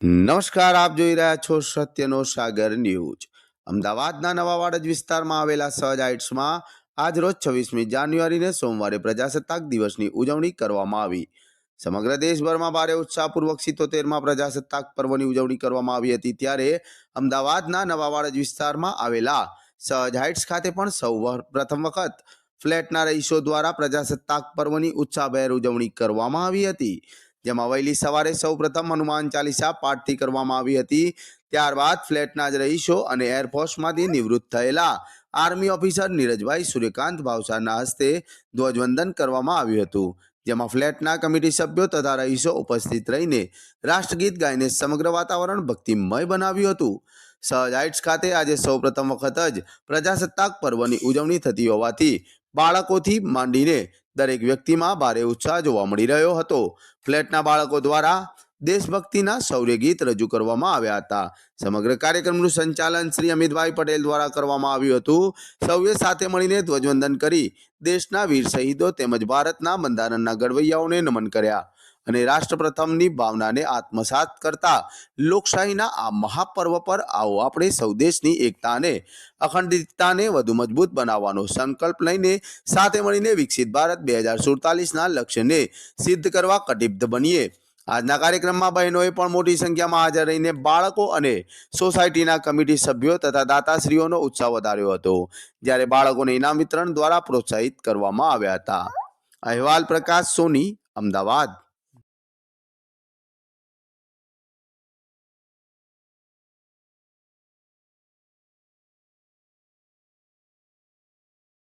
નમસ્કાર, આપ જોઈ રહ્યા છો સત્યનો સાગર ન્યૂઝ। અમદાવાદના નવા વાડજ વિસ્તારમાં આવેલા સહજ હાઇટ્સમાં આજ રોજ 26મી જાન્યુઆરીને સોમવારે પ્રજાસત્તાક દિવસની ઉજવણી કરવામાં આવી। સમગ્ર દેશભરમાં ભારે ઉત્સાહપૂર્વક 77મા પ્રજાસત્તાક પર્વની ઉજવણી કરવામાં આવી હતી। ત્યારે અમદાવાદના નવા વાડજ વિસ્તારમાં આવેલા સહજ હાઇટ્સ ખાતે પણ સૌ પ્રથમ વખત ફ્લેટના રહીશો દ્વારા પ્રજાસત્તાક પર્વની ઉત્સાહભેર ઉજવણી કરવામાં આવી હતી। જેમાં વહેલી સવારે સૌપ્રથમ હનુમાન ચાલીસા પાઠથી કરવામાં આવી હતી। ત્યારબાદ ફ્લેટના જ રહીશો અને એરફોર્સમાંથી નિવૃત્ત થયેલા આર્મી ઓફિસર નીરજભાઈ સૂર્યકાંત ભાવસારના હસ્તે ધ્વજવંદન કરવામાં આવ્યું હતું। જેમાં ફ્લેટના કમિટી સભ્યો તથા રહીશો ઉપસ્થિત રહીને રાષ્ટ્રગીત ગાઈને સમગ્ર વાતાવરણ ભક્તિમય બનાવ્યું હતું। સહજ હાઇટ્સ ખાતે આજે સૌપ્રથમ વખત જ પ્રજાસત્તાક પર્વની ઉજવણી થતી હોવાથી બાળકોથી માંડીને દરેક વ્યક્તિમાં ભારે ઉત્સાહ જોવા મળી રહ્યો હતો। ફ્લેટના બાળકો દ્વારા દેશભક્તિના શૌર્ય ગીત રજૂ કરવામાં આવ્યા હતા। સમગ્ર કાર્યક્રમનું સંચાલન શ્રી અમિતભાઈ પટેલ દ્વારા કરવામાં આવ્યું હતું। સૌએ સાથે મળીને ધ્વજવંદન કરી દેશના વીર શહીદો તેમજ ભારતના બંધારણના ઘડવૈયાઓને નમન કર્યા અને રાષ્ટ્રપ્રથમની ભાવનાને આત્મસાત કરતા લોકશાહીના આ મહાપર્વ પર આવો આપણે સૌ દેશની એકતા અને અખંડિતતાને વધુ મજબૂત બનાવવાનો સંકલ્પ લઈને સાથે મળીને વિકસિત ભારત 2047ના લક્ષ્યને સિદ્ધ કરવા કટિબદ્ધ બનીએ। આજના કાર્યક્રમમાં બહેનોએ પણ મોટી સંખ્યામાં હાજર રહીને બાળકો અને સોસાયટીના કમિટી સભ્યો તથા દાતાશ્રીઓનો ઉત્સાહ વધાર્યો હતો। જ્યારે બાળકોને ઇનામ વિતરણ દ્વારા પ્રોત્સાહિત કરવામાં આવ્યા હતા। અહેવાલ પ્રકાશ સોની, અમદાવાદ।